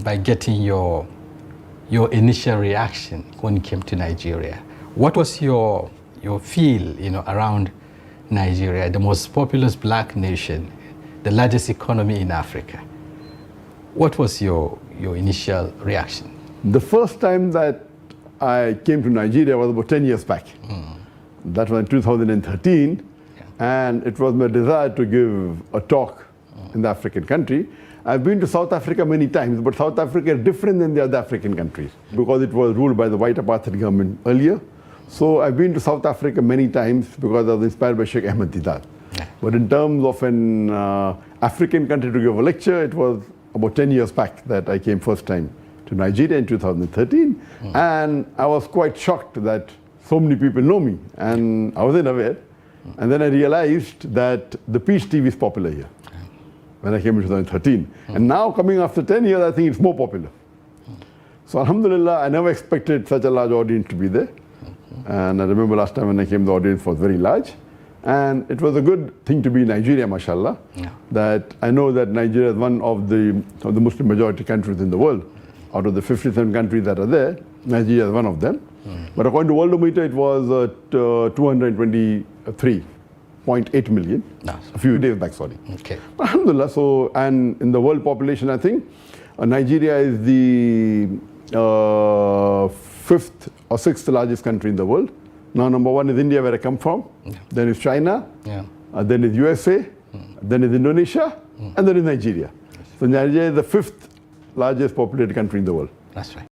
by getting your initial reaction when you came to Nigeria. What was your feel, around Nigeria, the most populous black nation, the largest economy in Africa? What was your initial reaction? The first time that I came to Nigeria was about 10 years back. That was in 2013, and it was my desire to give a talk in the African country. I've been to South Africa many times, but South Africa is different than the other African countries because it was ruled by the white apartheid government earlier. So I've been to South Africa many times because I was inspired by Sheikh Ahmed Didat. But in terms of an African country to give a lecture, it was about 10 years back that I came first time to Nigeria in 2013. And I was quite shocked that so many people know me, and I wasn't aware. And then I realized that the Peace TV is popular here when I came in 2013. And now coming after 10 years, I think it's more popular. So alhamdulillah, I never expected such a large audience to be there. And I remember last time when I came, the audience was very large. And it was a good thing to be in Nigeria, mashallah. That I know that Nigeria is one of the Muslim majority countries in the world. Out of the 57 countries that are there, Nigeria is one of them. But according to Worldometer, it was 223.8 million, a few days back, sorry. Okay. Alhamdulillah, so, and in the world population, I think, Nigeria is the 5th or 6th largest country in the world. Now, number 1 is India, where I come from. Then is China. Then is USA. Then is Indonesia. And then is Nigeria. So Nigeria is the 5th largest populated country in the world. That's right.